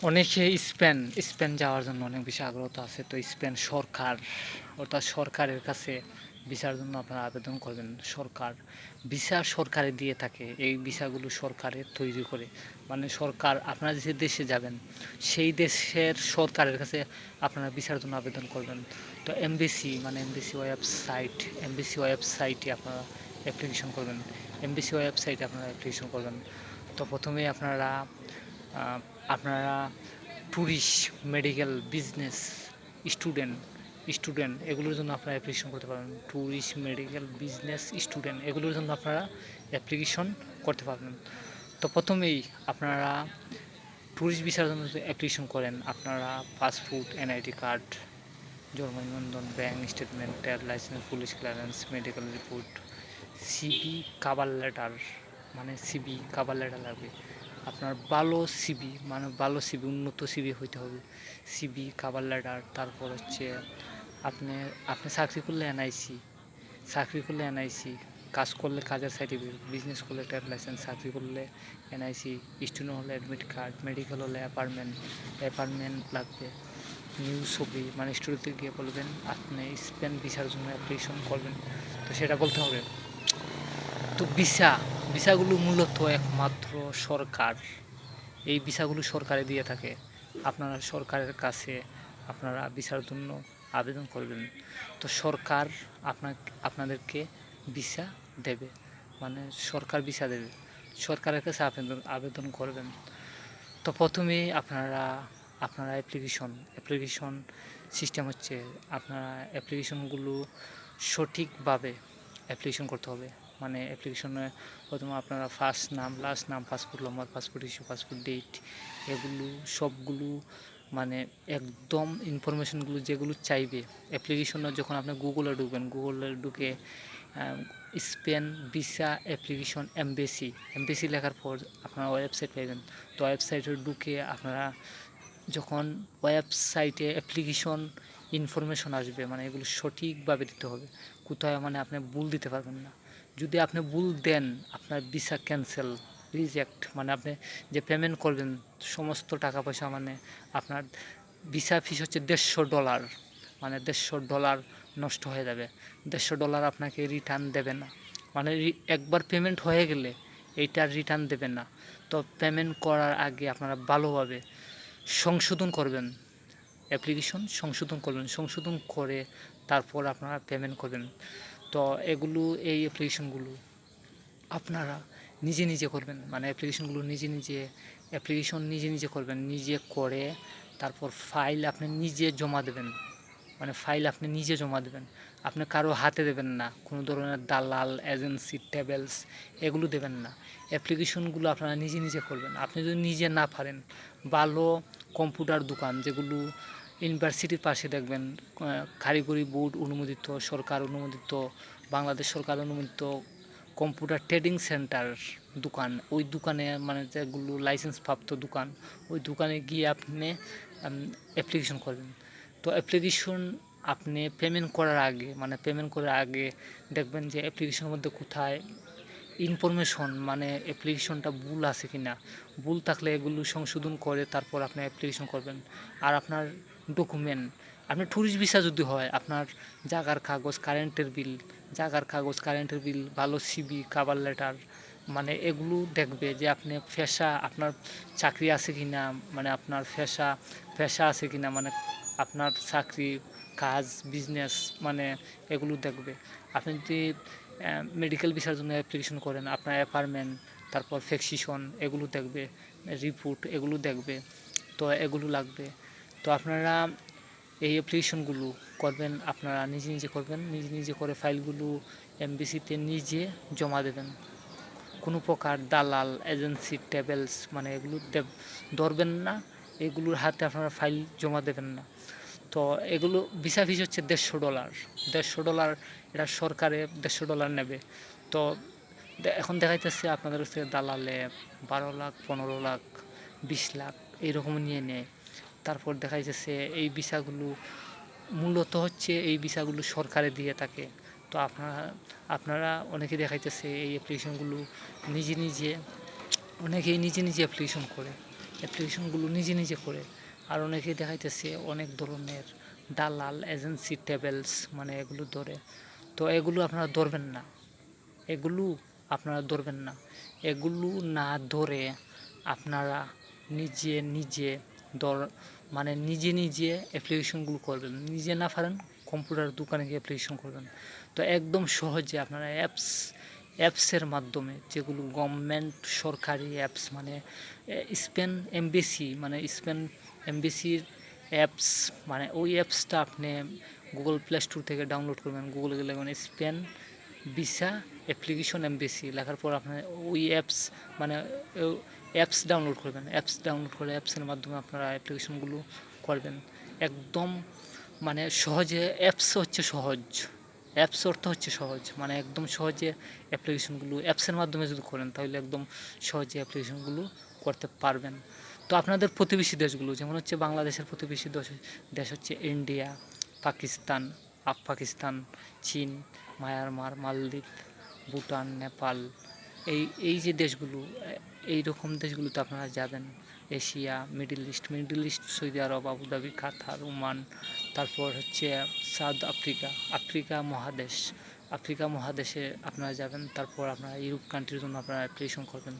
অনেকে স্পেন যাওয়ার জন্য অনেক বেশি আগ্রহ আছে। তো স্পেন সরকার অর্থাৎ সরকারের কাছে ভিসার জন্য আপনারা আবেদন করবেন। ভিসা সরকারে দিয়ে থাকে। এই ভিসাগুলো সরকারে তৈরি করে, মানে সরকার আপনারা যে দেশে যাবেন সেই দেশের সরকারের কাছে আপনারা ভিসার জন্য আবেদন করবেন। তো এমবেসি ওয়েবসাইটে আপনারা অ্যাপ্লিকেশন করবেন। এমবেসি ওয়েবসাইটে আপনারা অ্যাপ্লিকেশন করবেন। তো প্রথমেই আহ, আপনারা tourist, medical, business, student student এগুলোর জন্য আপনারা অ্যাপ্লিকেশন করতে পারেন। ট্যুরিস্ট, মেডিকেল, বিজনেস, স্টুডেন্ট এগুলোর জন্য আপনারা অ্যাপ্লিকেশন করতে পারবেন। তো প্রথমেই আপনারা ট্যুরিস্ট ভিসার জন্য যদি অ্যাপ্লিকেশন করেন, আপনারা পাসপোর্ট, এনআইডি কার্ড, জন্ম নিবন্ধন, bank statement, trade licence, police clearance, medical report, CV, cover letter, মানে সিবি কাভার লেটার লাগবে। আপনার ভালো সিবি, উন্নত সিবি হইতে হবে। সিবি, কাভার লেটার, তারপর হচ্ছে আপনি আপনি চাকরি করলে এনআইসি, কাজ করলে কাজের সার্টিফিকেট, বিজনেস করলে ট্রেড লাইসেন্স, চাকরি করলে এনআইসি, স্টুডেন্ট হলে অ্যাডমিট কার্ড, মেডিকেল হলে অ্যাপার্টমেন্ট লাগবে। নিউ ছবি, মানে স্টুডিওতে গিয়ে বলবেন আপনি স্পেন ভিসার জন্য অ্যাপ্লিকেশন করবেন, তো সেটা বলতে হবে। তো ভিসাগুলো মূলত একমাত্র সরকার, এই ভিসাগুলো সরকারে দিয়ে থাকে। আপনারা সরকারের কাছে আপনারা ভিসার জন্য আবেদন করবেন। তো সরকার আপনাদেরকে ভিসা দেবে, মানে সরকার ভিসা দেবে। সরকারের কাছে আবেদন করবেন। তো প্রথমেই আপনারা অ্যাপ্লিকেশন সিস্টেম হচ্ছে, আপনারা অ্যাপ্লিকেশনগুলো সঠিকভাবে অ্যাপ্লিকেশন করতে হবে। মানে অ্যাপ্লিকেশনে প্রথমে আপনারা ফার্স্ট নাম, লাস্ট নাম, পাসপোর্ট নম্বর, পাসপোর্ট ইস্যু, পাসপোর্ট ডেট, এগুলো সবগুলো, মানে একদম ইনফরমেশনগুলো যেগুলো চাইবে অ্যাপ্লিকেশনে। যখন আপনি গুগলে ঢুকে স্পেন ভিসা অ্যাপ্লিকেশন এমবেসি লেখার পর আপনারা ওয়েবসাইট পাইবেন। তো ওয়েবসাইটে ঢুকে আপনারা যখন ওয়েবসাইটে অ্যাপ্লিকেশন ইনফরমেশন আসবে, মানে এগুলো সঠিকভাবে দিতে হবে। কোথায় মানে আপনি ভুল দিতে পারবেন না। যদি আপনি ভুল দেন, আপনার ভিসা ক্যান্সেল, রিজেক্ট, মানে আপনি যে পেমেন্ট করবেন সমস্ত টাকা পয়সা, মানে আপনার ভিসা ফিস হচ্ছে $150, মানে $150 নষ্ট হয়ে যাবে। $150 আপনাকে রিটার্ন দেবে না, মানে একবার পেমেন্ট হয়ে গেলে এইটা রিটার্ন দেবে না। তো পেমেন্ট করার আগে আপনারা ভালোভাবে সংশোধন করবেন, সংশোধন করে তারপর আপনারা পেমেন্ট করবেন। তো এই অ্যাপ্লিকেশনগুলো আপনারা নিজে করবেন, মানে নিজে করবেন, নিজে করে তারপর ফাইল আপনি নিজে জমা দেবেন। মানে ফাইল আপনি নিজে জমা দেবেন, আপনি কারো হাতে দেবেন না, কোনো ধরনের দালাল, এজেন্সি, ট্রাভেলস এগুলো দেবেন না। অ্যাপ্লিকেশনগুলো আপনারা নিজে করবেন। আপনি যদি নিজে না পারেন, ভালো কম্পিউটার দোকান যেগুলো ইউনিভার্সিটির পাশে দেখবেন, কারিগরি বোর্ড অনুমোদিত, সরকার অনুমোদিত, বাংলাদেশ সরকার অনুমোদিত কম্পিউটার ট্রেডিং সেন্টার দোকান, ওই দোকানে, মানে যেগুলো লাইসেন্স প্রাপ্ত দোকান, ওই দোকানে গিয়ে আপনি অ্যাপ্লিকেশন করবেন। তো অ্যাপ্লিকেশন আপনি পেমেন্ট করার আগে দেখবেন যে অ্যাপ্লিকেশনের মধ্যে কোথায় ইনফরমেশন, মানে অ্যাপ্লিকেশনটা ভুল আছে কি না। ভুল থাকলে এগুলো সংশোধন করে তারপর আপনি অ্যাপ্লিকেশন করবেন। আর আপনার ডকুমেন্ট, আপনার ট্যুরিস্ট ভিসা যদি হয়, আপনার জাগার কাগজ, কারেন্টের বিল, ভালো সিবি, কাভার লেটার, মানে এগুলো দেখবে যে আপনি আপনার চাকরি আছে কি না, মানে আপনার পেশা আছে কি না, মানে আপনার চাকরি, কাজ, বিজনেস, মানে এগুলো দেখবে। আপনি যদি মেডিকেল ভিসার জন্য অ্যাপ্লিকেশন করেন, আপনার অ্যাপার্টমেন্ট, তারপর ফ্যাক্সিশন এগুলো দেখবে, রিপোর্ট এগুলো দেখবে। তো এগুলো লাগবে। তো আপনারা এই অ্যাপ্লিকেশনগুলো করবেন, আপনারা নিজে করবেন, নিজে করে ফাইলগুলো এমবিসিতে নিজে জমা দেবেন। কোনো প্রকার দালাল, এজেন্সি, ট্রাভেলস, মানে এগুলো ধরবেন না, এগুলোর হাতে আপনারা ফাইল জমা দেবেন না। তো এগুলো ভিসা ফিস হচ্ছে $150, এটা সরকারে $150 নেবে। তো এখন দেখাইতেছে আপনাদের হচ্ছে দালালে 12 লাখ, 15 লাখ, 20 লাখ এইরকম নিয়ে নেয়। তারপর দেখাইতেছে এই ভিসাগুলো সরকারে দিয়ে থাকে। তো আপনারা অনেকে দেখাইতেছে এই অ্যাপ্লিকেশনগুলো নিজে নিজে অনেকেই নিজে অ্যাপ্লিকেশন করে। অ্যাপ্লিকেশনগুলো নিজে নিজে করে। আর অনেকেই দেখাইতেছে অনেক ধরনের দালাল এজেন্সি ট্রাভেলস মানে এগুলো ধরে। তো এগুলো আপনারা ধরবেন না, এগুলো আপনারা ধরবেন না। এগুলো না ধরে আপনারা নিজে নিজে মানে নিজে নিজে অ্যাপ্লিকেশনগুলো করবেন। নিজে না পারেন কম্পিউটার দোকানে গিয়ে অ্যাপ্লিকেশন করবেন। তো একদম সহজে আপনারা অ্যাপসের মাধ্যমে, যেগুলো গভর্নমেন্ট সরকারি অ্যাপস মানে স্পেন এমবেসি মানে স্পেন এমবেসির অ্যাপস, মানে ওই অ্যাপসটা আপনি গুগল প্লে স্টোর থেকে ডাউনলোড করবেন। গুগলে গেলে মানে স্পেন ভিসা অ্যাপ্লিকেশন এমবেসি লেখার পর আপনার ওই অ্যাপস মানে অ্যাপস ডাউনলোড করবেন। অ্যাপস ডাউনলোড করে অ্যাপসের মাধ্যমে আপনারা অ্যাপ্লিকেশনগুলো করবেন একদম মানে সহজে। অ্যাপস হচ্ছে সহজ, অ্যাপস অর্থ হচ্ছে সহজ, মানে একদম সহজে অ্যাপ্লিকেশনগুলো অ্যাপসের মাধ্যমে যদি করেন তাহলে একদম সহজে অ্যাপ্লিকেশনগুলো করতে পারবেন। তো আপনাদের প্রতিবেশী দেশগুলো যেমন হচ্ছে বাংলাদেশের প্রতিবেশী দেশ হচ্ছে ইন্ডিয়া, পাকিস্তান, আফগানিস্তান, চীন, মায়ানমার, মালদ্বীপ, ভুটান, নেপাল, এই যে দেশগুলো, এই রকম দেশগুলোতে আপনারা যাবেন। এশিয়া, মিডল ইস্ট, সৌদি আরব, আবুধাবি, কাতার, ওমান, তারপর হচ্ছে সাউথ আফ্রিকা মহাদেশে আপনারা যাবেন। তারপর আপনারা ইউরোপ কান্ট্রির জন্য আপনারা অ্যাপ্লিকেশন করবেন।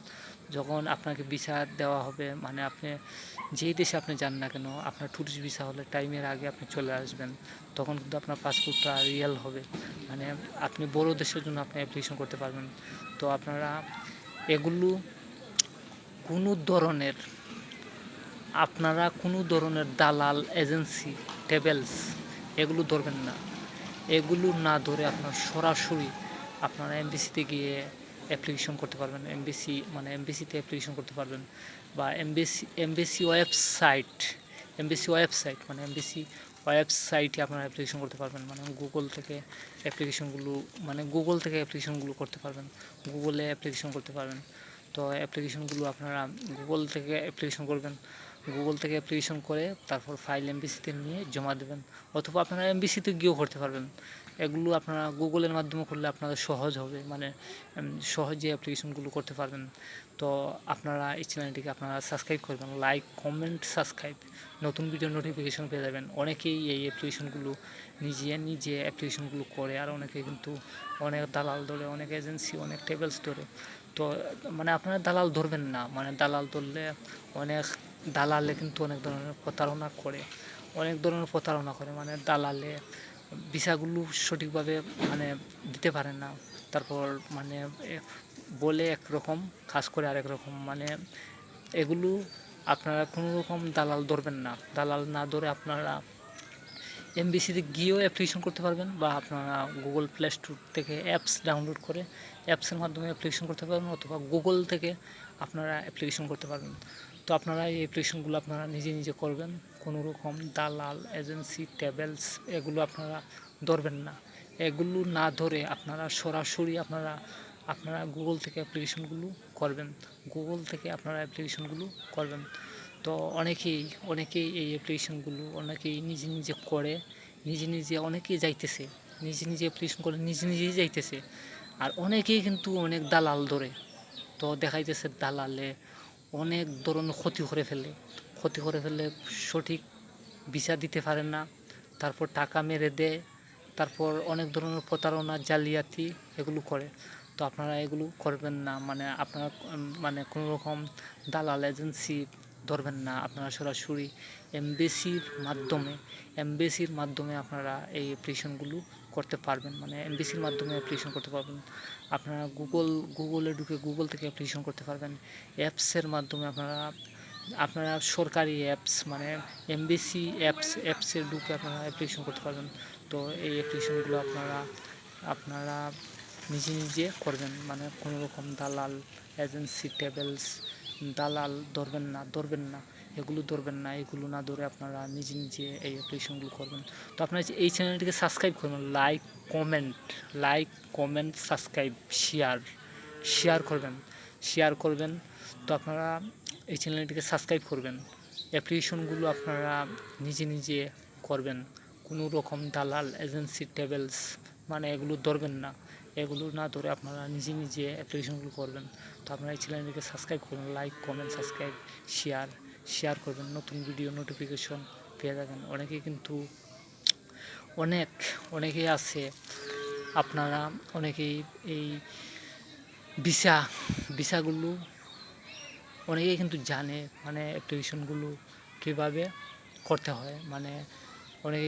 যখন আপনাকে ভিসা দেওয়া হবে, মানে আপনি যেই দেশে আপনি যান না কেন, আপনার ট্যুরিস্ট ভিসা হলে টাইমের আগে আপনি চলে আসবেন। তখন কিন্তু আপনার পাসপোর্টটা রিয়েল হবে, মানে আপনি বড় দেশের জন্য আপনি অ্যাপ্লিকেশন করতে পারবেন। তো আপনারা এগুলো কোনো ধরনের দালাল এজেন্সি ট্রাভেলস এগুলো ধরবেন না। এগুলো না ধরে আপনার সরাসরি আপনারা এমবেসিতে গিয়ে অ্যাপ্লিকেশন করতে পারবেন। এমবেসিতে অ্যাপ্লিকেশন করতে পারবেন, বা এমবেসি ওয়েবসাইটে আপনারা অ্যাপ্লিকেশন করতে পারবেন। মানে গুগল থেকে অ্যাপ্লিকেশনগুলো করতে পারবেন, গুগলে অ্যাপ্লিকেশন করতে পারবেন। তো অ্যাপ্লিকেশনগুলো আপনারা গুগল থেকে অ্যাপ্লিকেশন করে তারপর ফাইল এমবিসিতে নিয়ে জমা দেবেন, অথবা আপনারা এমবিসিতে গিয়েও করতে পারবেন। এগুলো আপনারা গুগলের মাধ্যমে করলে আপনাদের সহজ হবে, মানে সহজে অ্যাপ্লিকেশনগুলো করতে পারবেন। তো আপনারা এই চ্যানেলটিকে আপনারা সাবস্ক্রাইব করবেন, লাইক, কমেন্ট, সাবস্ক্রাইব, নতুন ভিডিও নোটিফিকেশন পেয়ে যাবেন। অনেকেই এই অ্যাপ্লিকেশনগুলো নিজে অ্যাপ্লিকেশনগুলো করে, আর অনেকে কিন্তু অনেক দালাল ধরে, অনেক এজেন্সি, অনেক ট্রাভেলস ধরে। তো মানে আপনারা দালাল ধরবেন না, মানে দালাল ধরলে দালালে কিন্তু অনেক ধরনের প্রতারণা করে, মানে দালালে ভিসাগুলো সঠিকভাবে মানে দিতে পারে না। তারপর মানে বলে একরকম, কাজ করে আরেক রকম। মানে এগুলো আপনারা কোনো রকম দালাল ধরবেন না। দালাল না ধরে আপনারা এমবিসিতে গিয়েও অ্যাপ্লিকেশন করতে পারবেন, বা আপনারা গুগল প্লে স্টোর থেকে অ্যাপস ডাউনলোড করে অ্যাপসের মাধ্যমে অ্যাপ্লিকেশন করতে পারবেন, অথবা গুগল থেকে আপনারা অ্যাপ্লিকেশন করতে পারবেন। তো আপনারা এই অ্যাপ্লিকেশনগুলো আপনারা নিজে করবেন। কোনো রকম দালাল এজেন্সি ট্রাভেলস এগুলো আপনারা ধরবেন না। এগুলো না ধরে আপনারা সরাসরি আপনারা গুগল থেকে অ্যাপ্লিকেশনগুলো করবেন। তো অনেকেই এই অ্যাপ্লিকেশনগুলো নিজে করে, অনেকেই যাইতেছে, নিজে অ্যাপ্লিকেশন করে নিজেই যাইতেছে। আর অনেকেই কিন্তু অনেক দালাল ধরে। তো দেখাইতেছে দালালে অনেক ধরনের ক্ষতি করে ফেলে, সঠিক ভিসা দিতে পারে না, তারপর টাকা মেরে দেয়, তারপর অনেক ধরনের প্রতারণা, জালিয়াতি এগুলো করে। তো আপনারা এগুলো করবেন না, মানে আপনারা মানে কোনো রকম দালাল এজেন্সি ধরবেন না। আপনারা সরাসরি এমবেসির মাধ্যমে আপনারা এই অ্যাপ্লিকেশনগুলো করতে পারবেন, মানে এমবেসির মাধ্যমে অ্যাপ্লিকেশন করতে পারবেন। আপনারা গুগলে ঢুকে গুগল থেকে অ্যাপ্লিকেশন করতে পারবেন। অ্যাপসের মাধ্যমে আপনারা সরকারি অ্যাপস মানে এমবেসি অ্যাপসে ঢুকে আপনারা অ্যাপ্লিকেশন করতে পারবেন। তো এই অ্যাপ্লিকেশনগুলো আপনারা নিজে করবেন, মানে কোনো রকম দালাল এজেন্সি ট্রাভেলস দালাল ধরবেন না, এগুলো না ধরে আপনারা নিজে এই অ্যাপ্লিকেশনগুলো করবেন। তো আপনারা এই চ্যানেলটিকে সাবস্ক্রাইব করবেন, লাইক কমেন্ট সাবস্ক্রাইব, শেয়ার করবেন। তো আপনারা এই চ্যানেলটিকে সাবস্ক্রাইব করবেন। অ্যাপ্লিকেশনগুলো আপনারা নিজে করবেন, কোনো রকম দালাল এজেন্সি ট্রাভেলস মানে এগুলো ধরবেন না। এগুলো না ধরে আপনারা নিজে অ্যাপ্লিকেশনগুলো করবেন। তো আপনারা এই চ্যানেলটিকে সাবস্ক্রাইব করুন, like comment subscribe share share করবেন, নতুন ভিডিও নোটিফিকেশন পেয়ে যাবেন। অনেকেই কিন্তু অনেকেই আছে, আপনারা অনেকেই এই ভিসাগুলো অনেকেই কিন্তু জানে, মানে অ্যাপ্লিকেশনগুলো কীভাবে করতে হয়, মানে অনেকে